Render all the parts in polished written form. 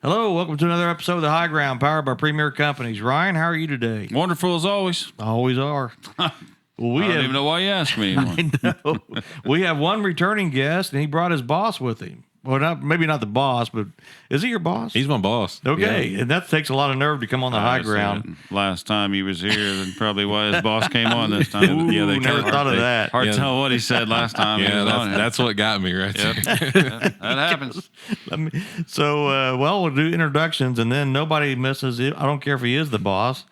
Hello, welcome to another episode of The High Ground, powered by Premier Companies. Ryan, how are you today? Wonderful as always. Always are. Well, I don't even know why you asked me anymore. I know. We have one returning guest, and he brought his boss with him. Well, maybe not the boss, but is he your boss? He's my boss. Okay, and that takes a lot of nerve to come on the high ground. Last time he was here, then probably why his boss came on this time. Ooh, never thought of that. Hard to tell what he said last time. Yeah, that's what got me right there. That happens. We'll do introductions, and then nobody misses it. I don't care if he is the boss.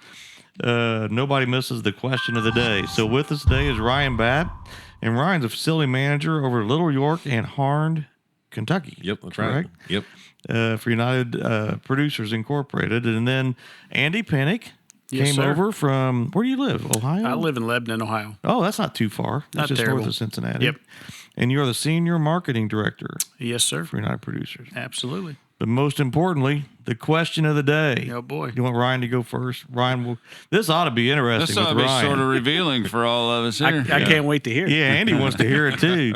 Nobody misses the question of the day. So with us today is Ryan Batt, and Ryan's a facility manager over Little York and Harn, Kentucky. Yep, that's correct? right. Yep. For United Producers Incorporated. And then Andy Pinnick Yes, came sir. over from, where do you live? Ohio? I live in Lebanon, Ohio. Oh, that's not too far. That's Not just terrible. north of Cincinnati. Yep. And you're the senior marketing director Yes, sir. for United Producers. Absolutely. But most importantly, the question of the day. Oh, boy. You want Ryan to go first? Ryan, this ought to be interesting This ought to with be Ryan. sort of revealing for all of us I here. can't wait to hear it. Yeah, Andy wants to hear it too.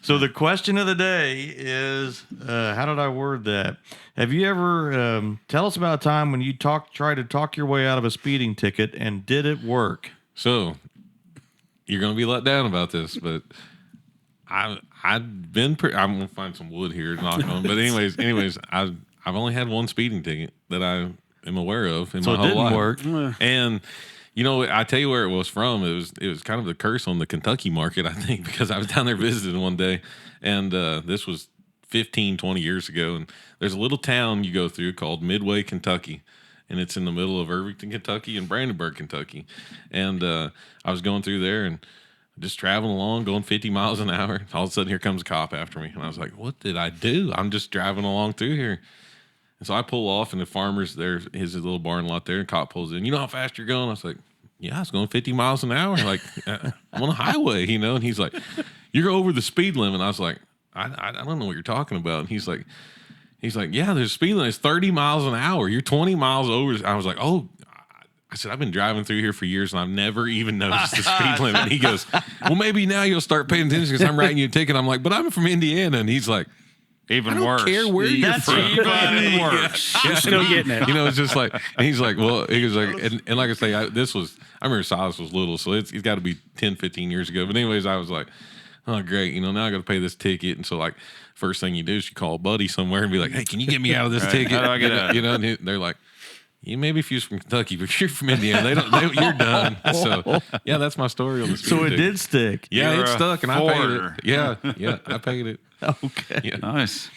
So the question of the day is, how did I word that? Have you ever tell us about a time when you tried to talk your way out of a speeding ticket, and did it work? So you're going to be let down about this, but I've been. I'm going to find some wood here to knock on. But anyways, I've only had one speeding ticket that I am aware of in So my it whole didn't life. work. And you know, I tell you where it was from. It was kind of the curse on the Kentucky market, I think, because I was down there visiting one day, and this was 15, 20 years ago. And there's a little town you go through called Midway, Kentucky, and it's in the middle of Irvington, Kentucky, and Brandenburg, Kentucky. And I was going through there and just traveling along, going 50 miles an hour. All of a sudden, here comes a cop after me, and I was like, "What did I do? I'm just driving along through here." And so I pull off, and the farmer's there, his little barn lot there, and cop pulls in. You know how fast you're going? I was like, yeah, I was going 50 miles an hour. Like, I'm on a highway, you know? And he's like, you're over the speed limit. I was like, I don't know what you're talking about. And he's like, yeah, there's a speed limit. It's 30 miles an hour. You're 20 miles over. I was like, oh. I said, I've been driving through here for years, and I've never even noticed the speed limit. And he goes, well, maybe now you'll start paying attention because I'm writing you a ticket. I'm like, but I'm from Indiana. And he's like, Even I don't worse. care where you're That's from. Even worse. I'm still getting it. You know, it's just like, and he's like, well, he was like, and like I say, I remember Silas was little, so he's got to be 10, 15 years ago. But anyways, I was like, oh, great. You know, now I got to pay this ticket. And so, like, first thing you do is you call a buddy somewhere and be like, hey, can you get me out of this ticket? How do I get out? You know, and they're like, you maybe if you're from Kentucky, but if you're from Indiana, you're done. So, yeah, that's my story on the speed So it ticket. did stick. Yeah, You're it a stuck, and I paid it. foreigner. Yeah, I paid it. Okay. Yeah. Nice.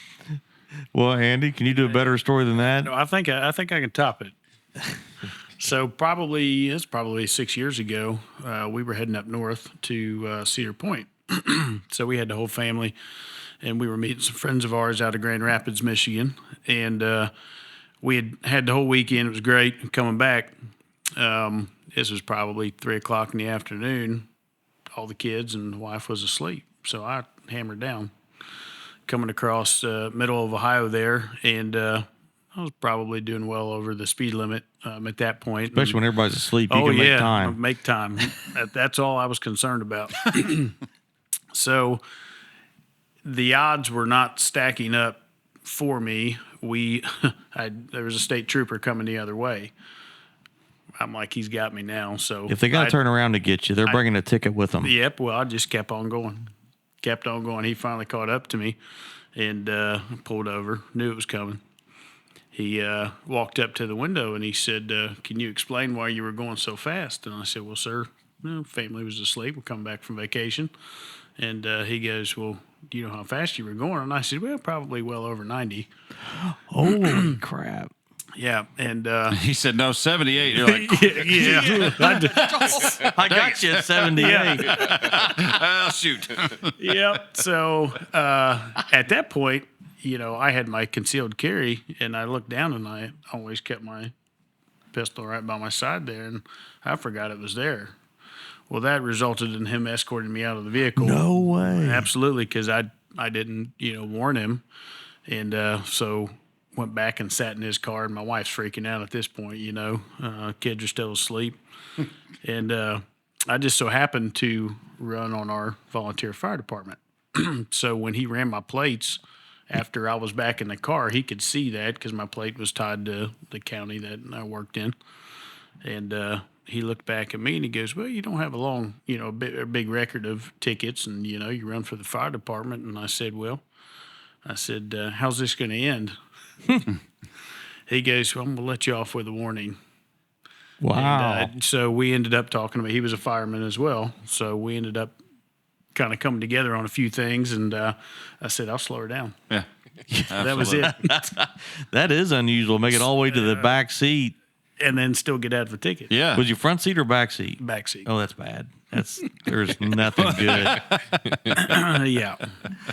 Well, Andy, can you do a better story than that? No, I think I can top it. So it's probably 6 years ago. We were heading up north to Cedar Point. So we had the whole family, and we were meeting some friends of ours out of Grand Rapids, Michigan, and we had the whole weekend. It was great. Coming back, this was probably 3:00 in the afternoon. All the kids and the wife was asleep, so I hammered down. Coming across middle of Ohio there, and I was probably doing well over the speed limit at that point. Especially when everybody's asleep, you Oh, can yeah, make time. make time. That's all I was concerned about. So the odds were not stacking up for me. There was a state trooper coming the other way. I'm like, he's got me now. So If they got to turn around to get you, they're bringing a ticket with them. Yep. Well, I just kept on going. He finally caught up to me and pulled over. Knew it was coming. He walked up to the window and he said, can you explain why you were going so fast? And I said, well, sir, family was asleep. We're coming back from vacation. And he goes, well, do you know how fast you were going? And I said, well, probably well over 90. Holy crap. Yeah. And He said, no, 78. You're like, yeah. I got you at 78. oh, shoot. Yep. So at that point, you know, I had my concealed carry, and I looked down, and I always kept my pistol right by my side there, and I forgot it was there. Well, that resulted in him escorting me out of the vehicle. No way. Absolutely, because I didn't, warn him, and so went back and sat in his car, and my wife's freaking out at this point. Kids are still asleep, and I just so happened to run on our volunteer fire department. So when he ran my plates, after I was back in the car, he could see that because my plate was tied to the county that I worked in. And he looked back at me and he goes, "Well, you don't have a long, a big record of tickets, and you run for the fire department." And I said, "How's this going to end?" He goes, "Well, I'm going to let you off with a warning." Wow. And, so we ended up talking about. He was a fireman as well, so we ended up kind of coming together on a few things. And I said, "I'll slow her down." Yeah. That was it. That is unusual. Make it all the way to the back seat. And then still get out of the ticket. Yeah. Was you front seat or back seat? Back seat. Oh, that's bad. There's nothing good. Yeah.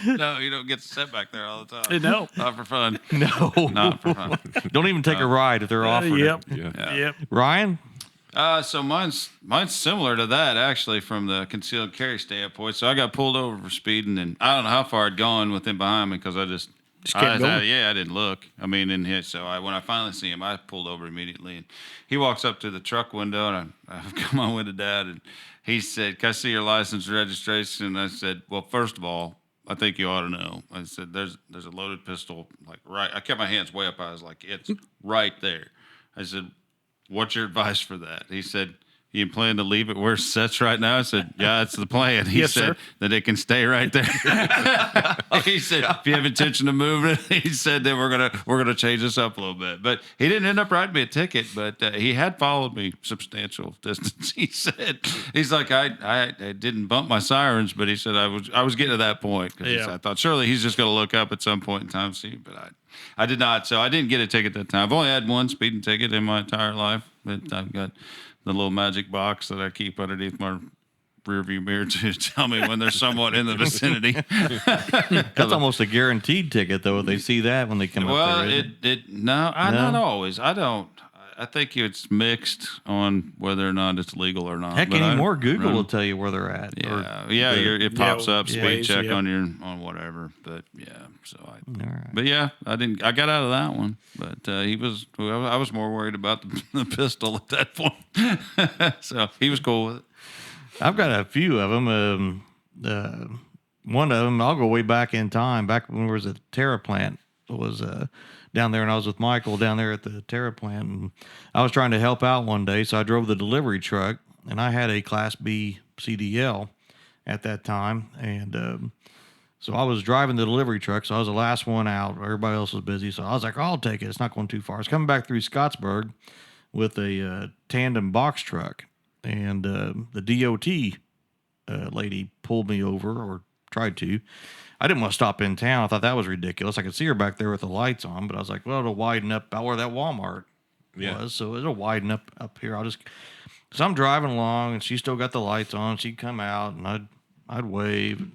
No, you don't get to sit back there all the time. No. Not for fun. No. Not for fun. Don't even take a ride if they're offering Yep. it. Yeah. Yep. Ryan? So mine's similar to that actually from the concealed carry standpoint. So I got pulled over for speeding, and I don't know how far I'd gone with him behind me because I kept going. I didn't look. I mean, when I finally see him, I pulled over immediately, and he walks up to the truck window, and I come on with the dad, and he said, "Can I see your license and registration?" And I said, "Well, first of all, I think you ought to know." I said, "There's a loaded pistol like right." I kept my hands way up. I was like, "It's right there." I said, "What's your advice for that?" He said, "You plan to leave it where it sits right now?" I said, "Yeah, that's the plan." He Yes, said sir. that it can stay right there. He said, "If you have intention of moving it," he said, "then we're gonna change this up a little bit." But he didn't end up writing me a ticket. But he had followed me substantial distance. He said, "He's like, I didn't bump my sirens, but he said I was getting to that point because Yeah. I thought surely he's just gonna look up at some point in time and see." But I did not. So I didn't get a ticket that time. I've only had one speeding ticket in my entire life, but I've got the little magic box that I keep underneath my rearview mirror to tell me when there's someone in the vicinity. That's almost a guaranteed ticket, though, if they see that when they come Well, up there. isn't it? not No? always. I don't. I think it's mixed on whether or not it's legal or not. Heck, But anymore, I Google run- will tell you where they're at. It pops up yeah, speed check yeah. on whatever. But yeah, All right. But yeah, I got out of that one. But I was more worried about the pistol at that point. So he was cool with it. I've got a few of them. One of them, I'll go way back in time, back when we was at the Terra plant. It was down there, and I was with Michael down there at the Terra plant. And I was trying to help out one day, so I drove the delivery truck, and I had a Class B CDL at that time. And so I was driving the delivery truck, so I was the last one out. Everybody else was busy, so I was like, "I'll take it. It's not going too far." I was coming back through Scottsburg with a tandem box truck, and the DOT lady pulled me over, or tried to. I didn't want to stop in town. I thought that was ridiculous. I could see her back there with the lights on, but I was like, well, it'll widen up about where that Walmart was, so it'll widen up here. So I'm driving along, and she still got the lights on. She'd come out, and I'd wave.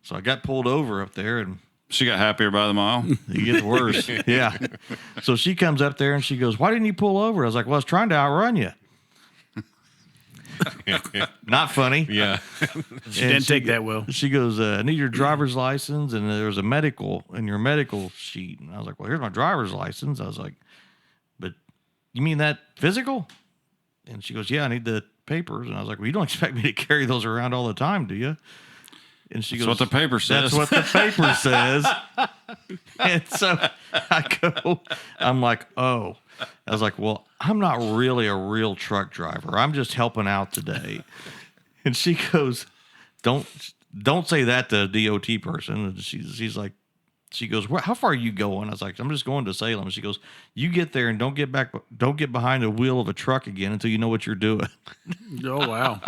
So I got pulled over up there, and She got happier by the mile. it gets worse. Yeah. So she comes up there, and she goes, "Why didn't you pull over?" I was like, "Well, I was trying to outrun you." Not funny. Yeah. She didn't take that well. She goes, "I need your driver's license, and there's a medical in your medical sheet." And I was like, "Well, here's my driver's license." I was like, "But you mean that physical?" And she goes, "Yeah, I need the papers." And I was like, "Well, you don't expect me to carry those around all the time, do you?" And she That's goes, what the paper says. "That's what the paper says." And so I'm like, "Oh." I was like, "Well, I'm not really a real truck driver. I'm just helping out today." And she goes, Don't say that to a DOT person." And she's like, she goes, "How far are you going?" I was like, "I'm just going to Salem." She goes, "You get there and don't get behind the wheel of a truck again until you know what you're doing." Oh, wow.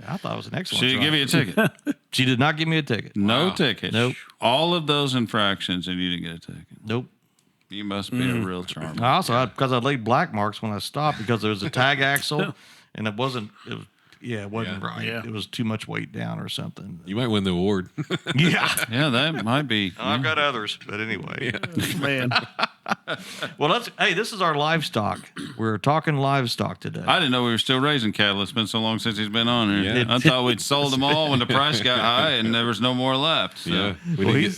I thought it was an excellent. She didn't give you a ticket. She did not give me a ticket. No ticket. Nope. All of those infractions, and you didn't get a ticket. Nope. You must be a real charmer. I also because I laid black marks when I stopped because there was a tag axle, and it wasn't right. Yeah. It was too much weight down or something. You might win the award. Yeah. Yeah, that might be. I've got others, but anyway. Man. Well, this is our livestock We're talking livestock today. I didn't know we were still raising cattle. It's been so long since he's been on here. Yeah. I thought we'd sold them all when the price got high and there was no more left. So. Yeah, Well,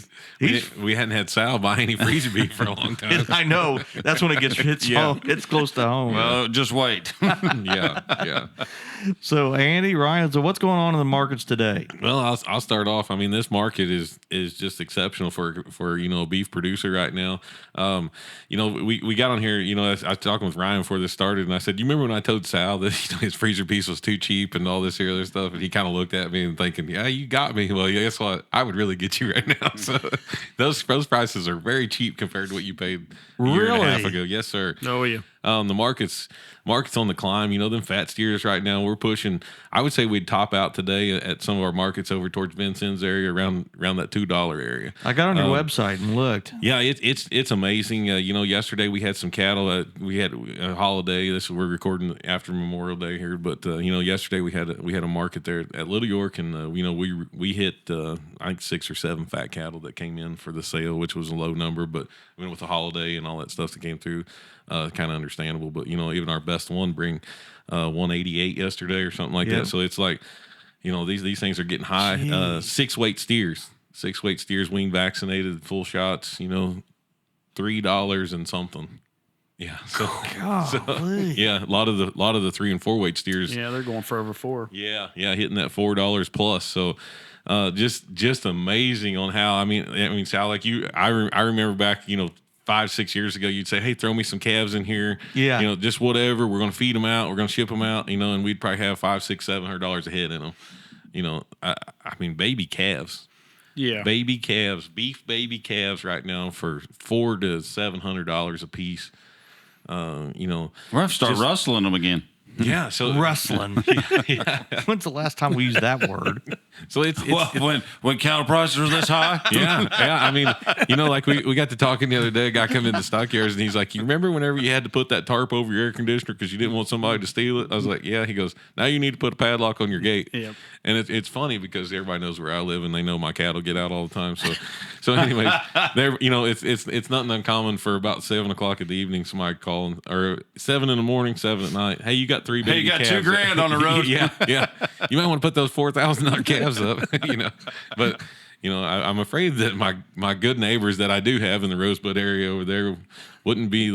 we hadn't had Sal buy any freezer beef for a long time. I know. That's when it gets home. It's close to home. Well, just wait. yeah. So, Andy, Ryan, so what's going on in the markets today? Well, I'll start off. I mean, this market is just exceptional for a beef producer right now. We got on here. I was talking with Ryan before this started, and I said, "You remember when I told Sal that his freezer piece was too cheap and all this here other stuff?" And he kind of looked at me and thinking, "Yeah, you got me." Well, guess what? I would really get you right now. So those prices are very cheap compared to what you paid a year and a half ago. Yes, sir. Oh, yeah. The market's on the climb. Them fat steers right now. We're pushing. I would say we'd top out today at some of our markets over towards Vincennes area, around that $2 area. I got on your website and looked. Yeah, it's amazing. Yesterday we had some cattle. We had a holiday. We're recording after Memorial Day here, but yesterday we had a market there at Little York, and we hit I think 6 or 7 fat cattle that came in for the sale, which was a low number, but with the holiday and all that stuff that came through, kind of understandable. But even our best one bring 188 yesterday or something like that. So it's like these things are getting high. 6-weight steers. 6-weight steers, wean vaccinated, full shots, $3 and something. Yeah. So, yeah, a lot of the 3 and 4-weight steers. Yeah, they're going for over 4. Yeah, hitting that $4 plus. So just amazing on how I mean, Sal, like I remember back, 5-6 years ago, you'd say, "Hey, throw me some calves in here." Yeah. Just whatever. We're going to feed them out. We're going to ship them out. And we'd probably have $500, $600, $700 a head in them. I mean, baby calves. Yeah. Baby calves, beef baby calves right now for $400 to $700 a piece. We're going to have to start rustling them again. Yeah, so Rustling. When's the last time we used that word? So it's when cattle prices are this high. Yeah. I mean, like we got to talking the other day. A guy come into stockyards and he's like, "You remember whenever you had to put that tarp over your air conditioner because you didn't want somebody to steal it?" I was like, "Yeah." He goes, "Now you need to put a padlock on your gate." Yep. And it's funny because everybody knows where I live and they know my cattle get out all the time. So anyways, there it's nothing uncommon for about 7:00 in the evening somebody calling, or 7 in the morning, 7 at night. "Hey, you got 3 baby you got calves." $2,000 on the road. yeah. You might want to put those $4,000 calves up, But I'm afraid that my good neighbors that I do have in the Rosebud area over there wouldn't be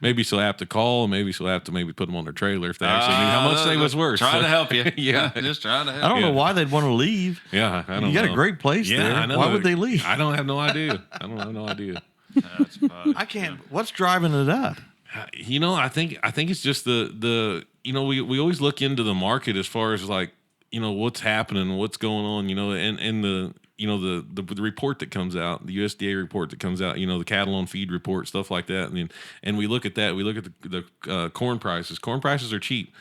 maybe so apt to call, maybe so apt to maybe put them on their trailer if they actually knew how much they was worth. Trying to help you. Yeah. Just trying to help I don't know why they'd want to leave. Yeah, I don't know. You got a great place there. I know. Why would they leave? I don't have no idea. I don't have no idea. That's fine. I can't. What's driving it up? I think it's just the we always look into the market as far as like what's happening, what's going on, and the report that comes out, the USDA report that comes out, the cattle on feed report, stuff like that, and we look at that. We look at the corn prices. Corn prices are cheap.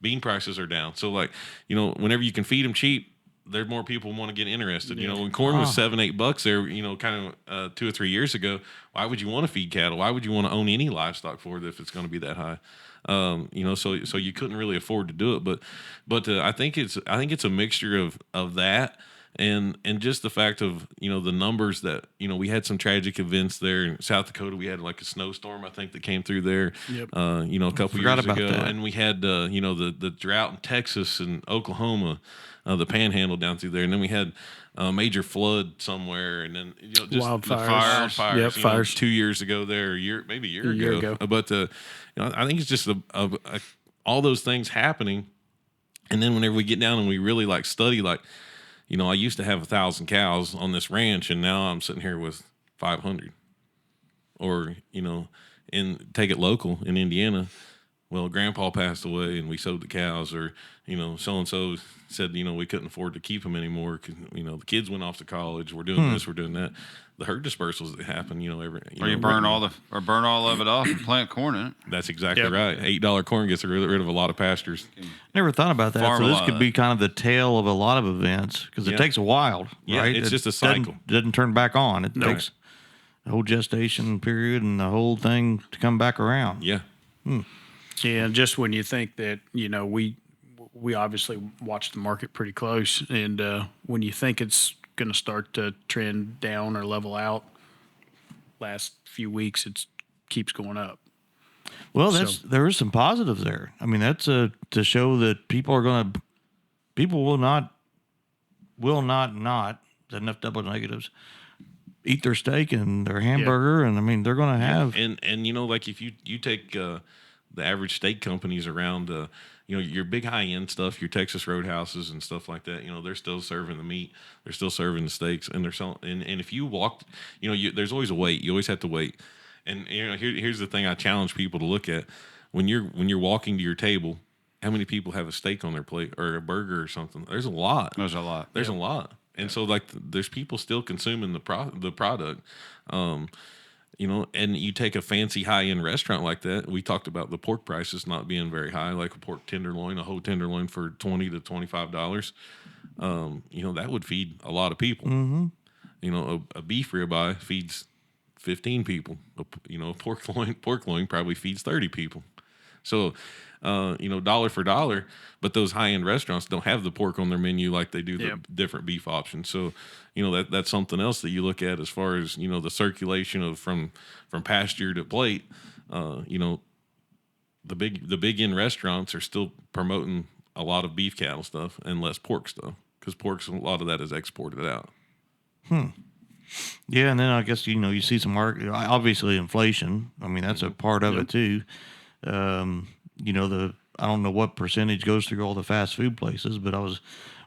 Bean prices are down. So like whenever you can feed them cheap, there more people want to get interested. When corn was $7-8 there, kind of 2 or 3 years ago, why would you want to feed cattle? Why would you want to own any livestock for it if it's going to be that high? So you couldn't really afford to do it. But I think it's a mixture of that and just the fact of the numbers that we had some tragic events there in South Dakota. We had like a snowstorm I think that came through there. Yep. A couple years ago, that. and we had the drought in Texas and Oklahoma. The panhandle down through there, and then we had a major flood somewhere, and then just Wildfires. the wildfires. Yep, fires 2 years ago there, maybe a year ago. But I think it's just all those things happening, and then whenever we get down and we really like study, like I used to have 1,000 cows on this ranch, and now I'm sitting here with 500, or take it local in Indiana. Well, Grandpa passed away, and we sold the cows, or so and so said we couldn't afford to keep them anymore. The kids went off to college. We're doing this, we're doing that. The herd dispersals that happen, or you burn all of it off and plant corn in it. That's exactly right. $8 corn gets rid of a lot of pastures. Never thought about that. So this could be kind of the tail of a lot of events because it takes a while, right? It's just a cycle. Doesn't turn back on. It takes the whole gestation period and the whole thing to come back around. Yeah. Yeah, just when you think that we obviously watch the market pretty close, and when you think it's going to start to trend down or level out, last few weeks it keeps going up. Well, there is some positives there. I mean, that's to show that people will not enough double negatives eat their steak and their hamburger, and I mean they're going to have and like if you take the average steak companies around, your big high end stuff, your Texas Roadhouses and stuff like that, they're still serving the meat, they're still serving the steaks, and they're selling. And if you walk, there's always a wait. You always have to wait. And here's the thing I challenge people to look at when you're walking to your table. How many people have a steak on their plate or a burger or something? There's a lot. There's a lot. There's a lot. And so there's people still consuming the product. And you take a fancy high end restaurant like that. We talked about the pork prices not being very high, like a pork tenderloin, a whole tenderloin for $20 to $25. That would feed a lot of people. Mm-hmm. A beef ribeye feeds 15 people. A pork loin probably feeds 30 people. So, dollar for dollar, but those high end restaurants don't have the pork on their menu like they do the different beef options. So, that's something else that you look at as far as, the circulation of from pasture to plate. The big end restaurants are still promoting a lot of beef cattle stuff and less pork stuff because a lot of that is exported out. Yeah, and then I guess you see some obviously inflation. I mean that's a part of it too. I don't know what percentage goes through all the fast food places, but I was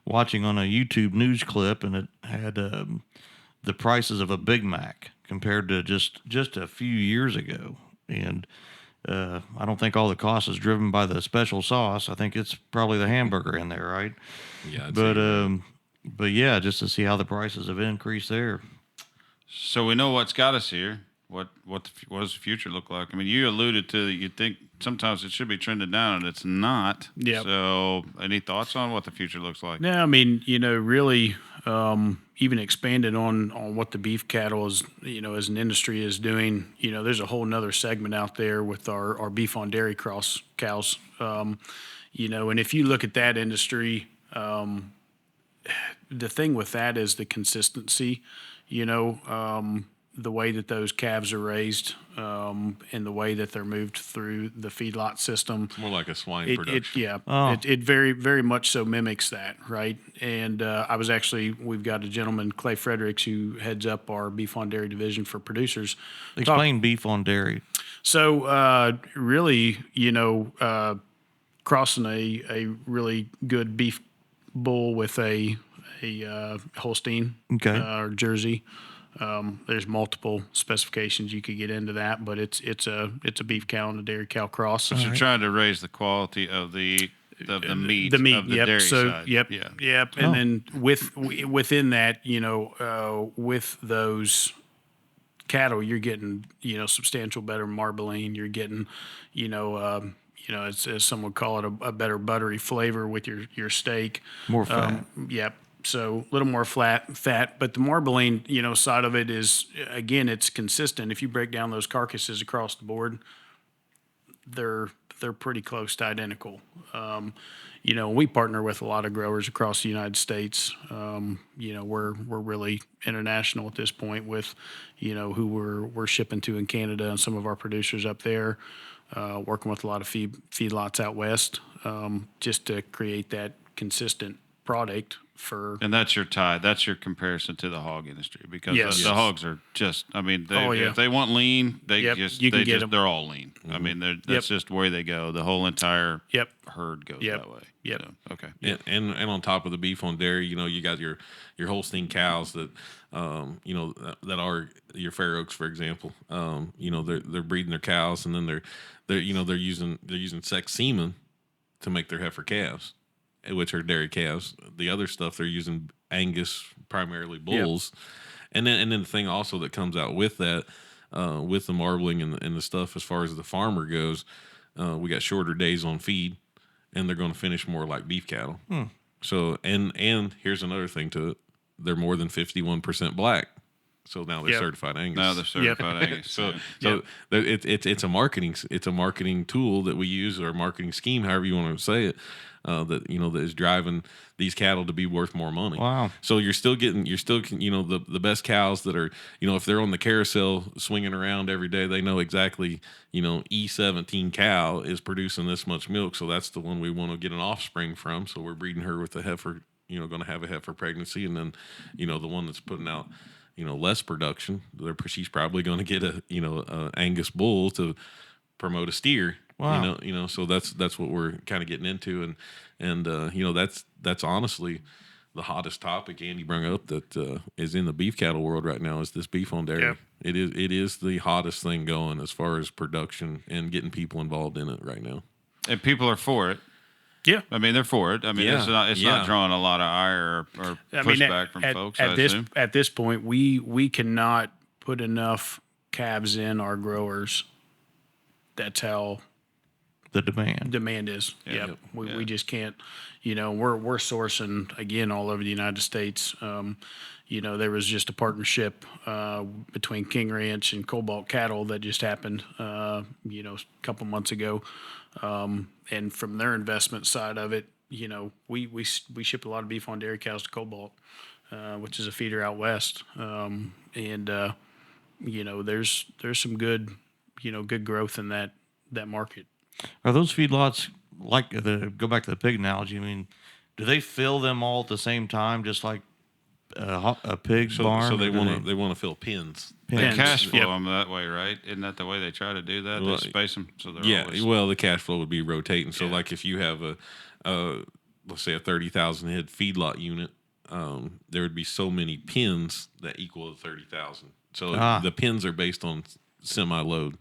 watching on a YouTube news clip and it had the prices of a Big Mac compared to just a few years ago, and I don't think all the cost is driven by the special sauce. I think it's probably the hamburger in there, right? Yeah, Mm-hmm. Yeah, just to see how the prices have increased there. So we know what's got us here. What does the future look like? I mean, you alluded to you think sometimes it should be trending down, and it's not. Yep. So, any thoughts on what the future looks like? No, I mean, really, even expanded on what the beef cattle is, as an industry is doing. There's a whole nother segment out there with our beef on dairy cross cows. And if you look at that industry, the thing with that is the consistency. The way that those calves are raised, and the way that they're moved through the feedlot system. It's more like a swine production. It very, very much so mimics that, right? And we've got a gentleman, Clay Fredericks, who heads up our beef on dairy division for producers. Explain beef on dairy. So really, crossing a really good beef bull with a Holstein or Jersey. There's multiple specifications you could get into that, but it's a beef cow and a dairy cow cross. So you're trying to raise the quality of the meat, of the dairy so, side. Yep. And then within that, with those cattle, you're getting substantial better marbling. You're getting as some would call it a better buttery flavor with your steak. More fat. Yep. So a little more fat, but the marbling, side of it is, again, it's consistent. If you break down those carcasses across the board, they're pretty close to identical. We partner with a lot of growers across the United States. We're really international at this point with, who we're shipping to in Canada and some of our producers up there, working with a lot of feedlots out west, just to create that consistent product. And that's your tie. That's your comparison to the hog industry because the hogs are just. I mean, if they want lean, they're all lean. Mm-hmm. I mean, that's just where they go. The whole entire herd goes that way. Yep. So, okay. And on top of the beef on dairy, you got your Holstein cows that, that are your Fair Oaks, for example. They're breeding their cows, and then they're using sex semen to make their heifer calves, which are dairy calves. The other stuff they're using Angus, primarily bulls, and then the thing also that comes out with that, with the marbling and the stuff as far as the farmer goes, we got shorter days on feed, and they're going to finish more like beef cattle. So and here's another thing to it: they're more than 51% black. So now they're Yep. certified Angus. No, they're certified Angus. So yeah. it's a marketing tool that we use, or a marketing scheme, however you want to say it, that that is driving these cattle to be worth more money. Wow. So you're still the best cows that are, if they're on the carousel swinging around every day, they know exactly, E17 cow is producing this much milk, so that's the one we want to get an offspring from. So we're breeding her with a heifer, going to have a heifer pregnancy, and then the one that's putting out less production, she's probably going to get a Angus bull to promote a steer. Wow. So that's what we're kind of getting into, and that's honestly the hottest topic Andy brought up that is in the beef cattle world right now, is this beef on dairy. Yep. It is the hottest thing going as far as production and getting people involved in it right now. And people are for it. Yeah. I mean, they're for it. I mean, Yeah. it's not drawing a lot of ire or pushback from folks. I assume. At this point, we cannot put enough calves in our growers. That's how The demand. demand is. Yeah. Yep. Yeah. We just can't. We're sourcing again all over the United States. There was just a partnership between King Ranch and Cobalt Cattle that just happened. A couple months ago. And from their investment side of it, we ship a lot of beef on dairy cows to Cobalt, which is a feeder out west. There's some good, good growth in that market. Are those feedlots like go back to the pig analogy? I mean, do they fill them all at the same time, just like a pig's barn? So or they do want to fill pins. They Pins. cash flow Yep. them that way, right? Isn't that the way they try to do that? Well, They space them so they're Yeah, always... well, the cash flow would be rotating. So, Yeah. like if you have let's say a 30,000 head feedlot unit, there would be so many pins that equal 30,000. So the pins are based on semi-load.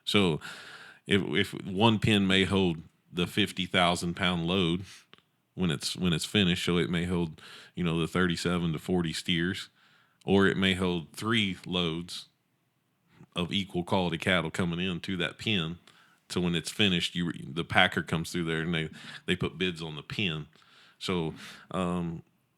So if one pin may hold the 50,000 pound load when it's finished, so it may hold the 37 to 40 steers, or it may hold 3 loads of equal quality cattle coming into that pen. So when it's finished, the packer comes through there and they put bids on the pen. So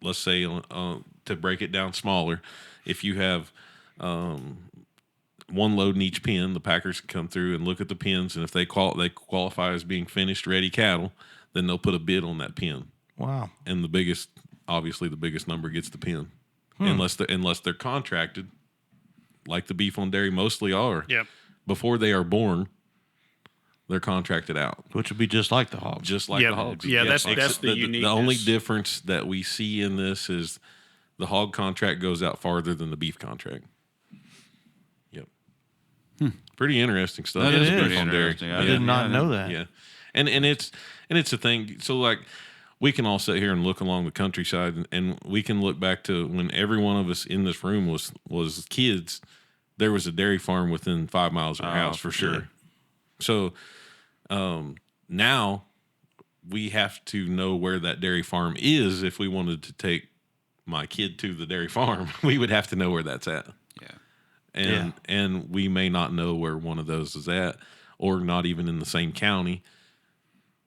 let's say to break it down smaller, if you have one load in each pen, the packers can come through and look at the pens, and if they qualify as being finished ready cattle, then they'll put a bid on that pen. Wow. And the biggest number gets the pen, unless they're contracted, like the beef on dairy mostly are. Yep. Before they are born, they're contracted out, Which would be just like the hogs. just like Yeah, the hogs. yeah, that's Except the uniqueness. The only difference that we see in this is the hog contract goes out farther than the beef contract. Yep. Pretty interesting stuff. That is Beef pretty on dairy. interesting. I did not know that. Yeah, and it's a thing. So like, we can all sit here and look along the countryside, and we can look back to when every one of us in this room was kids. There was a dairy farm within 5 miles of our house for sure. yeah. So now we have to know where that dairy farm is. If we wanted to take my kid to the dairy farm, we would have to know where that's at. Yeah. And we may not know where one of those is at, or not even in the same county.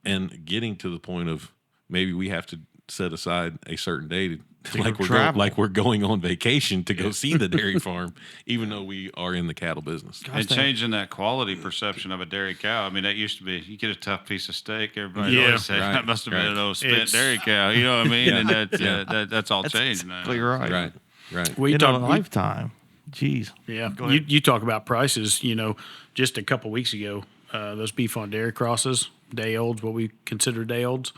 And getting to the point of maybe we have to set aside a certain day like we're going on vacation to go see the dairy farm, even though we are in the cattle business. And changing that quality perception of a dairy cow. I mean, that used to be, you get a tough piece of steak, everybody Yeah, always said, right, that must have been an old spent It's- dairy cow. You know what I mean? Yeah. And that's all changed now. Exactly right. Right. We In a talk. lifetime. Jeez. Yeah, Go ahead. you talk about prices. Just a couple weeks ago, those beef on dairy crosses, day olds, what we consider day olds,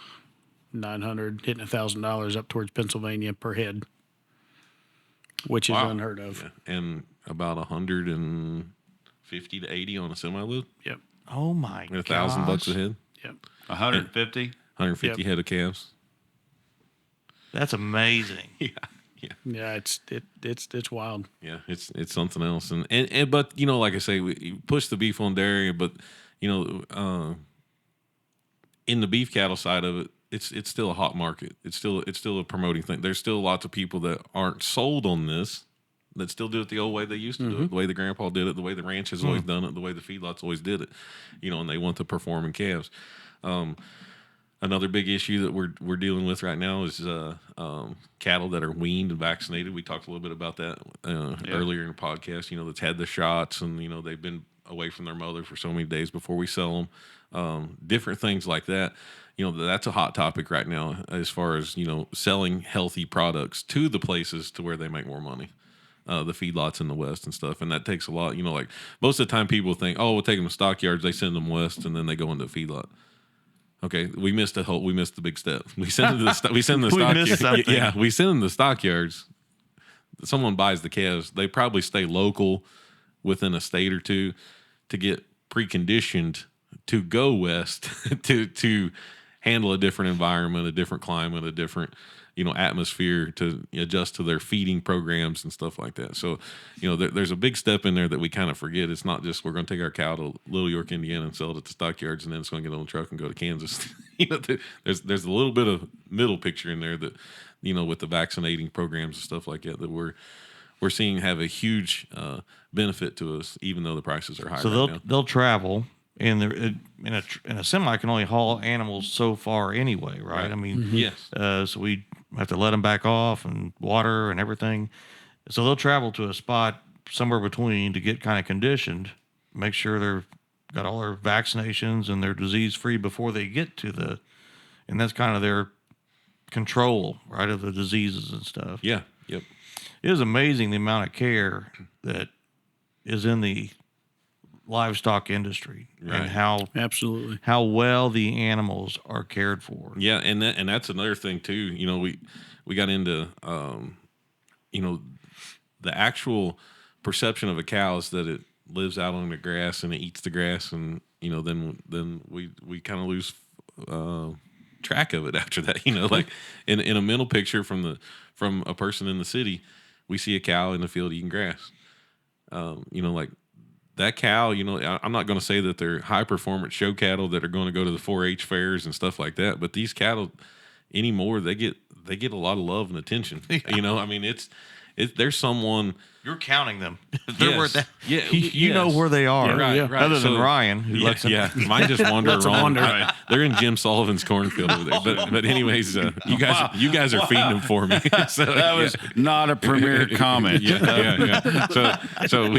$900 hitting $1,000 up towards Pennsylvania per head, which is Wow. unheard of. Yeah. And about 150 to 80 on a semi load. Yep, Oh my god. $1,000 a head. yep. 150? 150 Yep. head of calves. That's amazing. Yeah, it's wild. Yeah, it's something else, and but like I say, we push the beef on dairy, but in the beef cattle side of it, it's still a hot market. It's still a promoting thing. There's still lots of people that aren't sold on this, that still do it the old way they used to do it, the way the grandpa did it, the way the ranch has always done it, the way the feedlots always did it, and they want the performing calves. Another big issue that we're dealing with right now is cattle that are weaned and vaccinated. We talked a little bit about that earlier in the podcast. That's had the shots, and they've been away from their mother for so many days before we sell them. Different things like that. That's a hot topic right now as far as selling healthy products to the places to where they make more money. The feedlots in the West and stuff, and that takes a lot. Like most of the time, people think, "Oh, we'll take them to stockyards." They send them west, and then they go into a feedlot. Okay, we missed the big step. We send them to the we send them to the stockyards. Yeah, we send them to the stockyards. Someone buys the calves. They probably stay local within a state or two to get preconditioned to go west to handle a different environment, a different climate, a different atmosphere, to adjust to their feeding programs and stuff like that. So, there's a big step in there that we kind of forget. It's not just we're going to take our cow to Little York, Indiana, and sell it at the stockyards, and then it's going to get on the truck and go to Kansas. There's a little bit of middle picture in there that, with the vaccinating programs and stuff like that we're seeing have a huge benefit to us, even though the prices are high. So they'll travel. And in a semi can only haul animals so far anyway, right? I mean, yes. So we have to let them back off and water and everything. So they'll travel to a spot somewhere between to get kind of conditioned, make sure they're got all their vaccinations and they're disease free before they get to and that's kind of their control, right, of the diseases and stuff. Yeah. Yep. It is amazing the amount of care that is in the livestock industry, right, and absolutely how well the animals are cared for. Yeah, and that's another thing too. We got into the actual perception of a cow is that it lives out on the grass and it eats the grass, and then we kind of lose track of it after that. Like in a mental picture from a person in the city, we see a cow in the field eating grass. Like that cow, I'm not going to say that they're high performance show cattle that are going to go to the 4-H fairs and stuff like that, but these cattle anymore, they get a lot of love and attention. Yeah. I mean, there's someone. You're counting them. They're Yes. where Yeah, you know where they are. Yeah, right. Other than So- Ryan, who lets them. Yeah, mine just wander Lets 'em around. wander. Right. They're in Jim Sullivan's cornfield over there. But anyways, you guys are feeding them for me. So, That was not a premier comment. yeah. So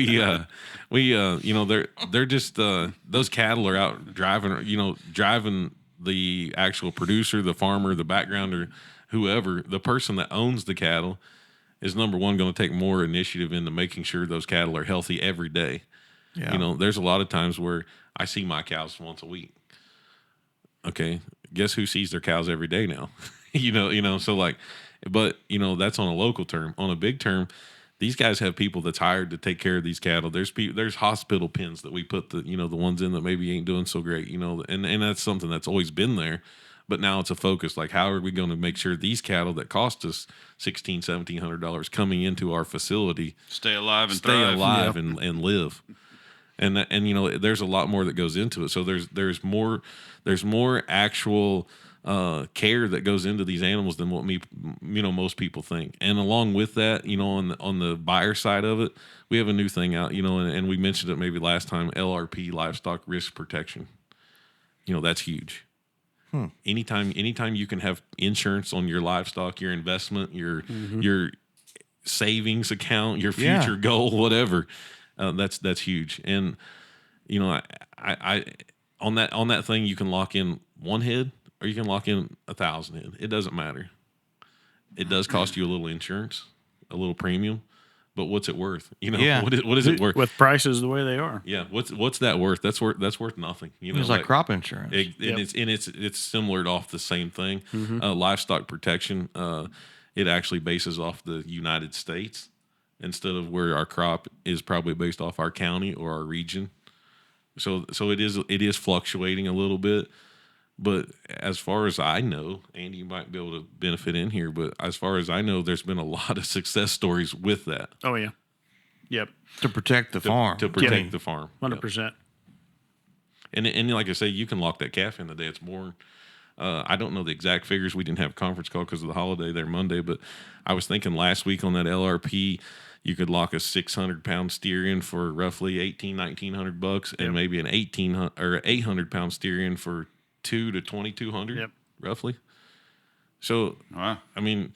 they're just those cattle are out driving the actual producer, the farmer, the backgrounder, whoever, the person that owns the cattle is number one going to take more initiative into making sure those cattle are healthy every day. Yeah. There's a lot of times where I see my cows once a week. Okay, guess who sees their cows every day now? So like, but that's on a local term. On a big term, these guys have people that's hired to take care of these cattle. There's hospital pens that we put the ones in that maybe ain't doing so great. And that's something that's always been there. But now it's a focus. Like, how are we going to make sure these cattle that cost us $1,700 coming into our facility Stay alive and stay thrive. alive and live? And there's a lot more that goes into it. So there's more actual care that goes into these animals than what most people think. And along with that, on the buyer side of it, we have a new thing out. And we mentioned it maybe last time. LRP, livestock risk protection. That's huge. Anytime you can have insurance on your livestock, your investment, your savings account, your future goal, whatever, that's huge. And I on that thing, you can lock in one head or you can lock in 1,000 head. It doesn't matter. It does cost you a little insurance, a little premium, but what's it worth? What is it worth? with prices the way they are. Yeah, what's that worth? That's worth nothing. It's like crop insurance. It's similar to off the same thing. Livestock protection. It actually bases off the United States instead of where our crop is probably based off our county or our region. So it is fluctuating a little bit. But as far as I know, Andy, you might be able to benefit in here, but as far as I know, there's been a lot of success stories with that. Oh yeah, yep, to protect the farm. To protect the farm. 100%. And like I say, you can lock that calf in the day it's born. I don't know the exact figures. We didn't have a conference call because of the holiday there Monday, but I was thinking last week on that LRP, you could lock a 600-pound steer in for roughly $1,900, and maybe an 800-pound steer in for $2,000 to $2,200. Yep. roughly. So, Wow. I mean,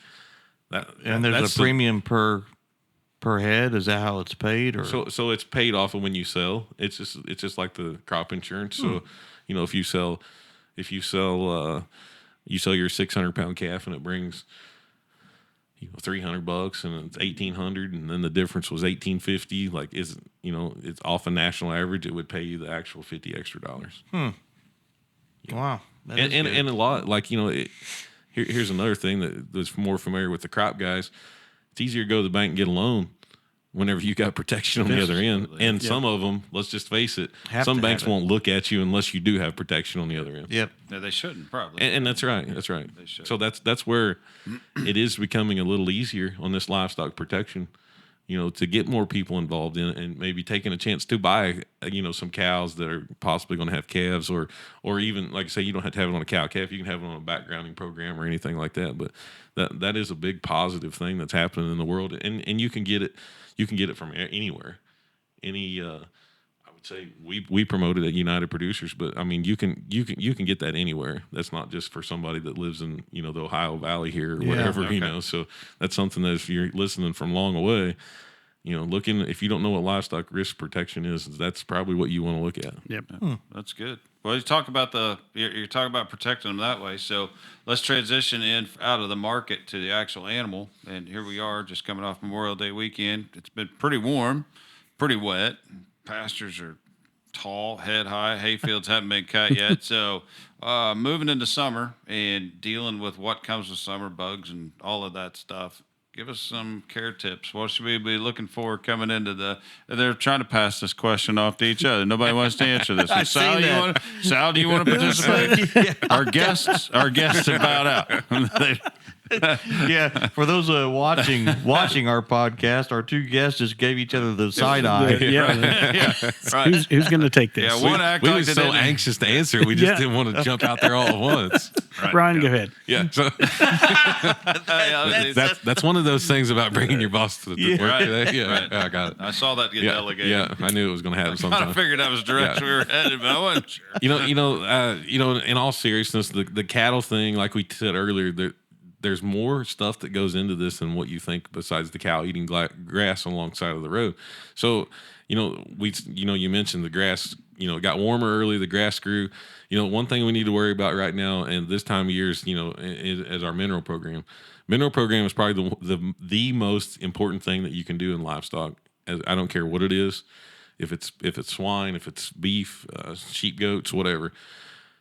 And there's that's a premium per head. Is that how it's paid? Or so it's paid off of when you sell. It's just like the crop insurance. So, if you sell you sell your 600-pound calf and it brings $300 and it's $1,800, and then the difference was $1,850. Like, it's off a national average, it would pay you the actual $50 extra. wow, that is And good. a lot, like, here's another thing that's more familiar with the crop guys. It's easier to go to the bank and get a loan whenever you got protection on the other end. And some of them, let's just face it, some banks won't look at you unless you do have protection on the other end. Yep. No, they shouldn't probably. And that's right. That's right. They should. So that's where it is becoming a little easier on this livestock protection, to get more people involved in it and maybe taking a chance to buy, some cows that are possibly going to have calves, or even, like I say, you don't have to have it on a cow calf. You can have it on a backgrounding program or anything like that. But that is a big positive thing that's happening in the world. And you can get it. You can get it from anywhere. I would say we promote it at United Producers, but I mean you can get that anywhere. That's not just for somebody that lives in the Ohio Valley here or whatever. Okay. So that's something that if you're listening from long away, looking, if you don't know what livestock risk protection is, that's probably what you want to look at. Yep. That's good. Well, you talk about you're talking about protecting them that way. So let's transition out of the market to the actual animal. And here we are, just coming off Memorial Day weekend. It's been pretty warm, pretty wet. Pastures are tall, head high. Hayfields haven't been cut yet. So moving into summer and dealing with what comes with summer, bugs and all of that stuff. Give us some care tips. What should we be looking for coming into they're trying to pass this question off to each other. Nobody wants to answer this. I've Sal, seen that. Sal, do you want to participate? Our guests have bowed out. Yeah, for those watching our podcast, our two guests just gave each other the side eye. Yeah. Right. Who's going to take this? Yeah, one act We like were they so didn't- anxious to answer, we just Yeah. didn't want to jump out there all at once. Brian, go ahead. Yeah, so that's one of those things about bringing your boss to the work Right. today. Yeah, Right. I got it. I saw that get Yeah, delegated. yeah, I knew it was going to happen Kind of sometime. figured that was the direction we were headed, but I wasn't sure. In all seriousness, the cattle thing, like we said earlier, there's more stuff that goes into this than what you think. Besides the cow eating grass alongside of the road, so you mentioned the grass. It got warmer early. The grass grew. One thing we need to worry about right now, and this time of year is our mineral program. Mineral program is probably the most important thing that you can do in livestock. I don't care what it is, if it's swine, if it's beef, sheep, goats, whatever.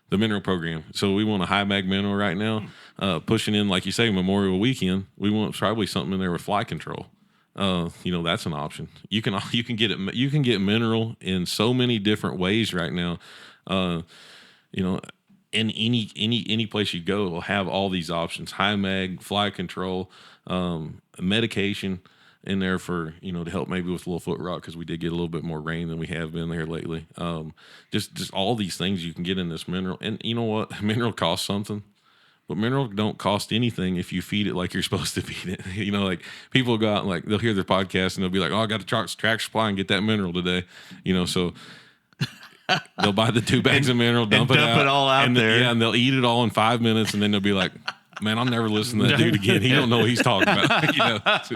The mineral program. So we want a high mag mineral right now. Pushing in, like you say, Memorial Weekend. We want probably something in there with fly control. That's an option. You can get it. You can get mineral in so many different ways right now. In any place you go, will have all these options: high mag, fly control, medication in there for to help maybe with a little foot rot, because we did get a little bit more rain than we have been there lately. Just all these things you can get in this mineral, and you know what? Mineral costs something. But mineral don't cost anything if you feed it like you're supposed to feed it. Like people go out and they'll hear their podcast and they'll be like, "Oh, I got to Tractor Supply and get that mineral today." So they'll buy the 2 bags of mineral, dump it all out there. Yeah, and they'll eat it all in 5 minutes, and then they'll be like, "Man, I'll never listen to that dude again. He don't know what he's talking about."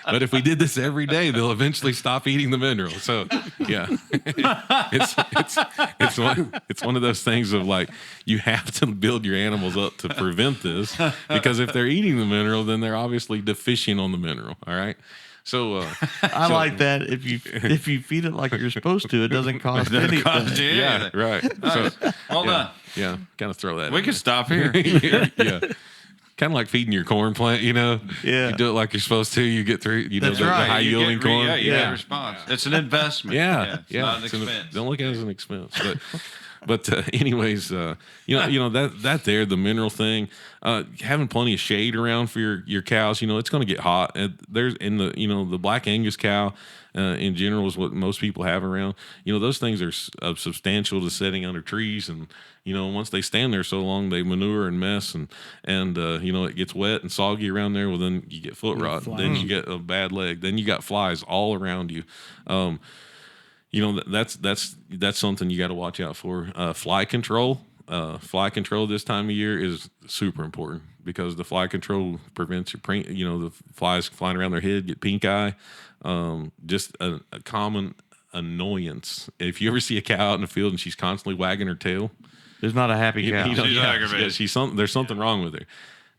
But if we did this every day, they'll eventually stop eating the mineral. So yeah, it's one of those things of you have to build your animals up to prevent this, because if they're eating the mineral, then they're obviously deficient on the mineral. All right. So I like that. If you feed it like you're supposed to, it doesn't cost anything. yeah, right. So Well done. yeah, kind of throw that. We in can stop here. there. Yeah. Kind of like feeding your corn plant, Yeah. You do it like you're supposed to, you get through, That's the right. high yielding corn. Yeah, you Yeah. get a response. It's an investment. Yeah, It's not an It's expense. don't look at it as an expense, but anyways, that there, the mineral thing, having plenty of shade around for your cows. It's going to get hot. And there's in the Black Angus cow. In general is what most people have around. Those things are substantial to setting under trees, and once they stand there so long, they manure and mess, and it gets wet and soggy around there. Well, then you get foot rot. Then you get a bad leg. Then you got flies all around you. That's something you got to watch out for. Fly control. fly control this time of year is super important because the fly control prevents the flies flying around their head, get pink eye. Just a common annoyance. If you ever see a cow out in the field and she's constantly wagging her tail, There's not a happy cow. She's aggravated. There's something wrong with her.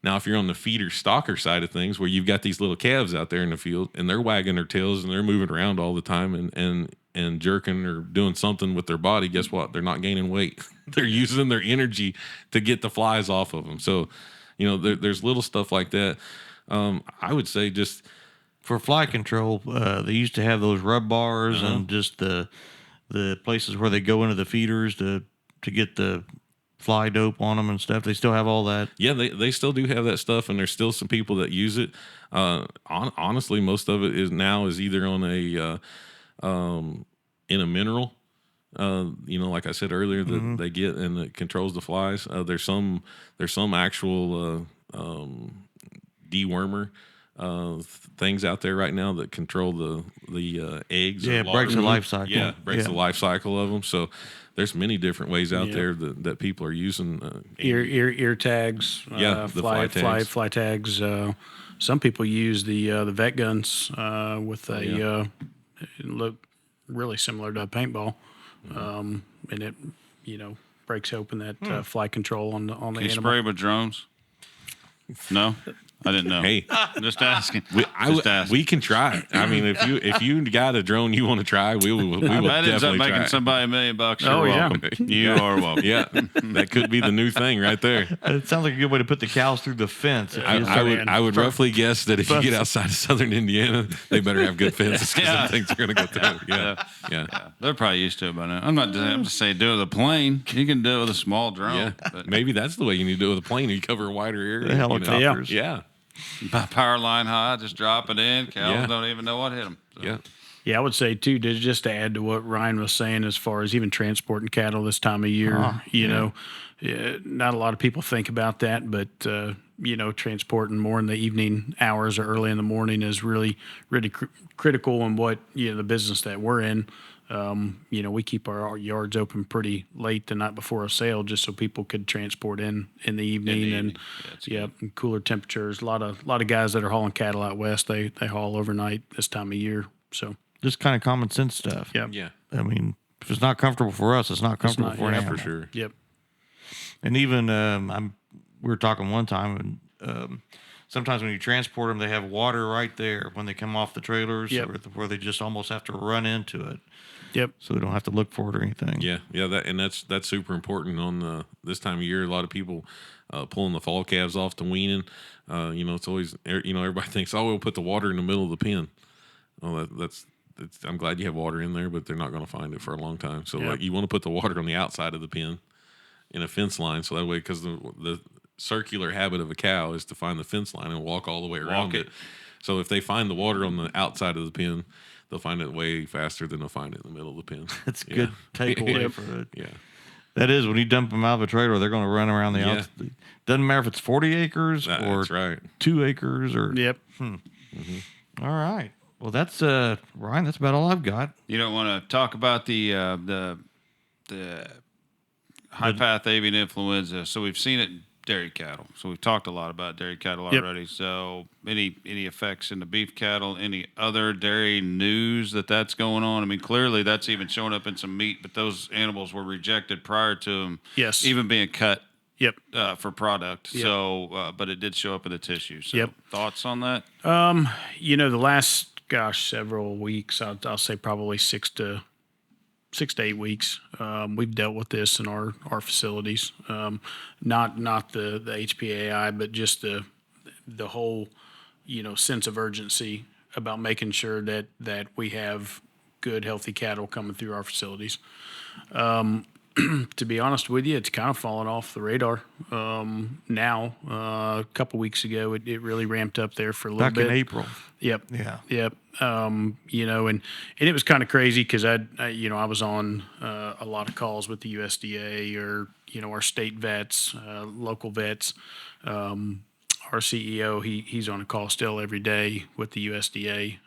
Now, if you're on the feeder stalker side of things, where you've got these little calves out there in the field and they're wagging their tails and they're moving around all the time and jerking or doing something with their body, guess what? They're not gaining weight. They're using their energy to get the flies off of them. So, there's little stuff like that. I would say just For fly control, they used to have those rub bars and just the places where they go into the feeders to get the fly dope on them and stuff. They still have all that. yeah, they still do have that stuff, and there's still some people that use it. Honestly, most of it is either on a in a mineral. Like I said earlier, that they get and it controls the flies. There's some actual dewormer things out there right now that control the eggs. Yeah, or it breaks the life cycle. Yeah, breaks Yeah. the life cycle of them. So there's many different ways out there that people are using. Ear tags. The fly tags. Fly tags. Some people use the vet guns with a look really similar to a paintball, and it breaks open that fly control on the Can you animal. spray with drones? No, I didn't know. Hey, I'm just asking. we can try it. I mean, if you got a drone you want to try, we will That ends up definitely try making it. somebody $1 million. You're Oh, yeah. welcome. You are welcome. Yeah, that could be the new thing right there. It sounds like a good way to put the cows through the fence. I would roughly guess that if you get outside of southern Indiana, they better have good fences because Yeah. them things are going to go through. Yeah. They're probably used to it by now. I'm just saying do it with a plane. You can do it with a small drone. But Maybe that's the way you need to do it with a plane. You cover a wider area. The helicopters. Yeah. power line high, just drop it in. Cows Yeah. don't even know what hit them. Yeah. Yeah, I would say too, just to add to what Ryan was saying, as far as even transporting cattle this time of year, not a lot of people think about that, but transporting more in the evening hours or early in the morning is really critical in what the business that we're in. We keep our yards open pretty late the night before a sale, just so people could transport in the evening, and and cooler temperatures. A lot of guys that are hauling cattle out west, they haul overnight this time of year. So Just kind of common sense stuff. Yeah. I mean, if it's not comfortable for us, it's not comfortable for an animal. For sure. yep. And even we were talking one time, and sometimes when you transport them, they have water right there when they come off the trailers, Yep. where they just almost have to run into it, Yep. so they don't have to look for it or anything. Yeah. That's super important on this time of year. A lot of people pulling the fall calves off to weaning. It's always everybody thinks, oh, we'll put the water in the middle of the pen. Well, I'm glad you have water in there, but they're not going to find it for a long time. So Yep. you want to put the water on the outside of the pen in a fence line, so that way, because the circular habit of a cow is to find the fence line and walk all the way around it. So if they find the water on the outside of the pen, they'll find it way faster than they'll find it in the middle of the pen. That's a good takeaway for it. Yeah. That is, when you dump them out of a trailer, they're going to run around the Yeah. outside. Doesn't matter if it's 40 acres or That's right. 2 acres or. Yep. All right. Well, that's Ryan. That's about all I've got. You don't want to talk about the high path avian influenza. So we've seen it in dairy cattle. So we've talked a lot about dairy cattle Yep. already. So any effects in the beef cattle? Any other dairy news that's going on? I mean, clearly that's even showing up in some meat, but those animals were rejected prior to them Yes. even being cut Yep. for product. Yep. So, but it did show up in the tissue. So Yep. thoughts on that? The last several weeks, I'll say probably 6 to 8 weeks. We've dealt with this in our facilities. Not the HPAI, but just the whole sense of urgency about making sure that we have good, healthy cattle coming through our facilities. To be honest with you, it's kind of fallen off the radar now. A couple weeks ago, it really ramped up there for a little Back bit. in April. Yep. Yeah. Yep. And it was kind of crazy because I was on a lot of calls with the USDA or our state vets, local vets. Our CEO, he's on a call still every day with the USDA,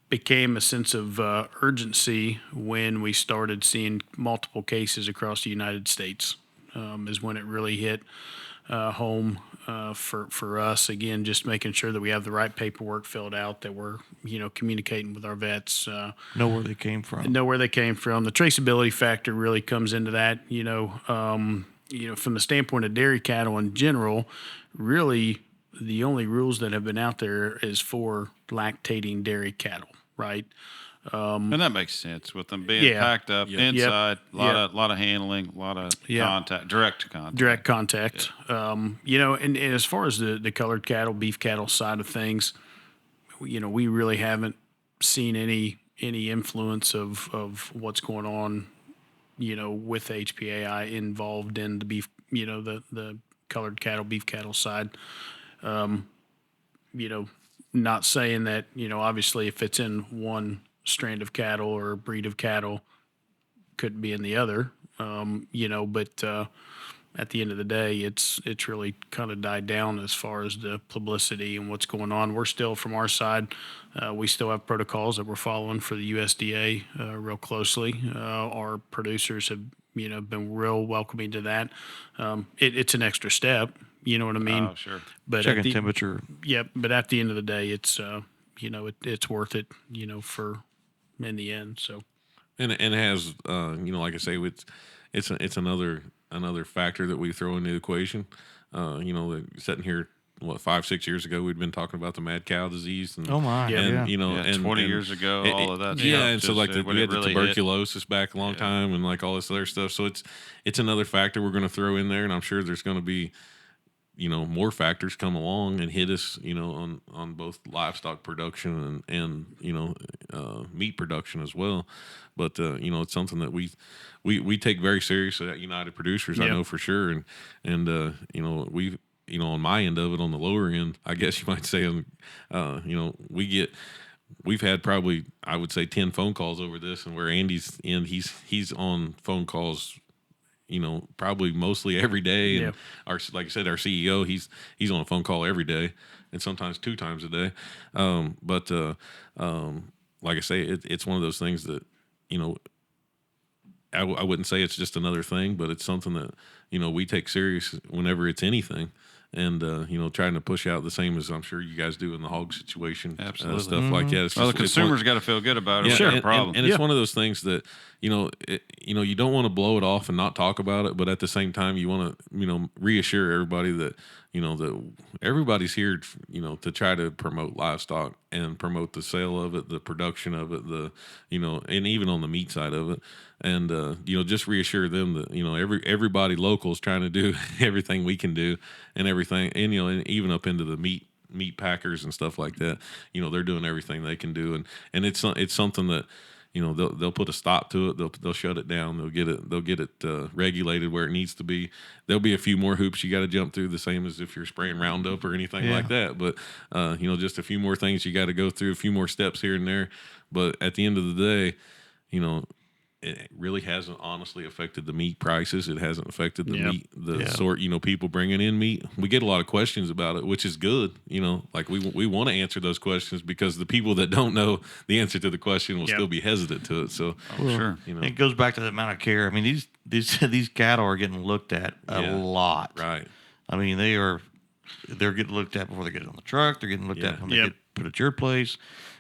became a sense of urgency when we started seeing multiple cases across the United States. Is when it really hit home for us. Again, just making sure that we have the right paperwork filled out, that we're communicating with our vets, Know where they came from. know where they came from. The traceability factor really comes into that. From the standpoint of dairy cattle in general, really the only rules that have been out there is for lactating dairy cattle, right? And that makes sense with them being Yeah. packed up Yep. inside, a lot of handling, a lot of contact, direct contact. Direct contact. And as far as the colored cattle, beef cattle side of things, we really haven't seen any influence of what's going on, with HPAI involved in the beef, the colored cattle, beef cattle side. Not saying that, obviously if it's in one strand of cattle or breed of cattle, couldn't be in the other, but at the end of the day, it's really kind of died down as far as the publicity and what's going on. We're still, from our side, we still have protocols that we're following for the USDA real closely. Our producers have, been real welcoming to that. It's an extra step, you know what I mean? Oh, sure. But Checking temperature. yeah, but at the end of the day, it's it's worth it, for in the end. So And it has, like I say, it's another factor that we throw into the equation. Sitting here, 5-6 years ago, we'd been talking about the mad cow disease. And, Oh my! and, Yeah. and 20 years ago, all of that. Yeah, stuff, and so like when we it had the really tuberculosis back a long time, and like all this other stuff. So it's another factor we're going to throw in there, and I'm sure there's going to be more factors come along and hit us, on both livestock production and meat production as well. But it's something that we take very seriously at United Producers. I know for sure, and we on my end of it, on the lower end, I guess you might say, we've had probably, I would say, 10 phone calls over this, and where Andy's in, he's on phone calls, probably mostly every day. And like I said, our CEO, he's on a phone call every day, and sometimes 2 times a day. Like I say, it's one of those things that, I wouldn't say it's just another thing, but it's something that, we take serious whenever it's anything. And, trying to push out the same as I'm sure you guys do in the hog situation. Absolutely. Stuff like that. It's Well, the just- it's one- consumer's got to feel good about it. yeah, Sure. and, Problem. and it's one of those things that you don't want to blow it off and not talk about it, but at the same time you want to reassure everybody that that everybody's here to try to promote livestock and promote the sale of it, the production of it, and even on the meat side of it, and just reassure them that everybody local is trying to do everything we can do and everything, and and even up into the meat packers and stuff like that. They're doing everything they can do, and it's something that they'll put a stop to it. They'll shut it down. They'll get it regulated where it needs to be. There'll be a few more hoops you got to jump through, the same as if you're spraying Roundup or anything like that. But just a few more things you got to go through, a few more steps here and there. But at the end of the day, it really hasn't honestly affected the meat prices. It hasn't affected the meat, sort, people bringing in meat. We get a lot of questions about it, which is good. Like we want to answer those questions, because the people that don't know the answer to the question will still be hesitant to it. So, Sure. It goes back to the amount of care. I mean, these cattle are getting looked at a lot. right. I mean, they're getting looked at before they get on the truck. They're getting looked at when they get put at your place.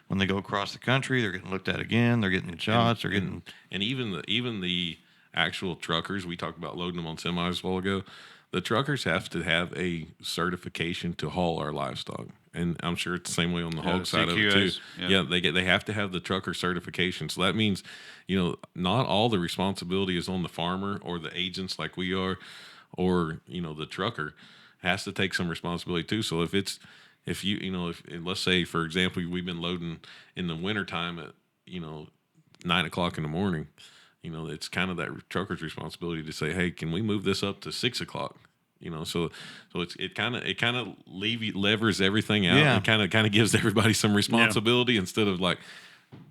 When they go across the country, they're getting looked at again. They're getting shots. They're getting and even the actual truckers. We talked about loading them on semis a while ago. The truckers have to have a certification to haul our livestock, and I'm sure it's the same way on the hog side of it too. CQAs, They have to have the trucker certification. So that means not all the responsibility is on the farmer or the agents like we are, or the trucker has to take some responsibility too. So if let's say, for example, we've been loading in the wintertime at 9:00 in the morning, it's kind of that trucker's responsibility to say, hey, can we move this up to 6:00? So it kind of levers everything out, and kind of gives everybody some responsibility, instead of like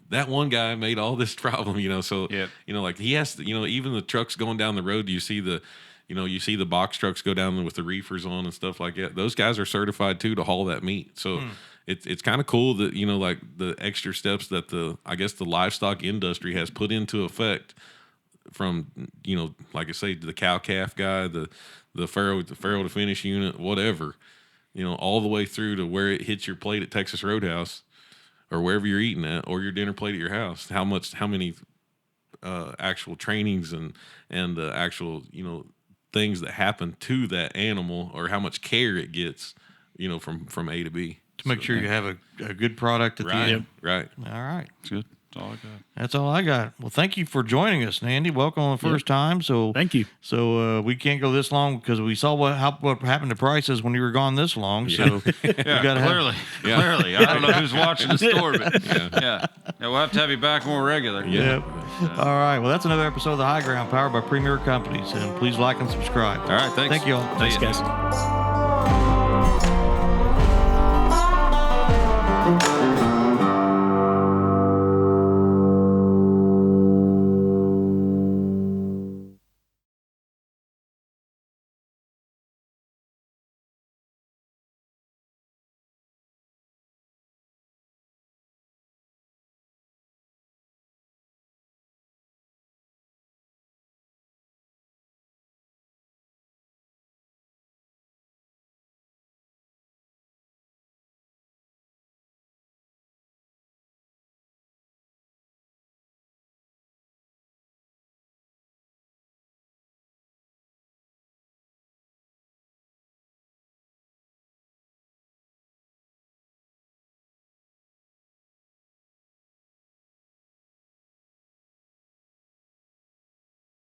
that one guy made all this problem, So like he has to, even the trucks going down the road, you see the you know, you see the box trucks go down with the reefers on and stuff like that. Those guys are certified too to haul that meat. So it's kind of cool that, you know, like the extra steps that I guess the livestock industry has put into effect, from, you know, like I say, the cow calf guy, the farrow to finish unit, whatever, you know, all the way through to where it hits your plate at Texas Roadhouse or wherever you're eating at, or your dinner plate at your house. How many actual trainings and actual, you know, things that happen to that animal, or how much care it gets, you know, from A to B. To make sure you have a good product at the end. Right. All right. That's good. That's all I got. That's all I got. Well, thank you for joining us, Andy. Welcome on the first time. So Thank you. So we can't go this long because we saw what happened to prices when you were gone this long. So Yeah, gotta clearly. I don't know who's watching the store, but yeah, we'll have to have you back more regular. Yep. All right. Well, that's another episode of The High Ground, powered by Premier Companies. And please like and subscribe. All right. Thanks. Thank you all. See Thanks, ya. guys.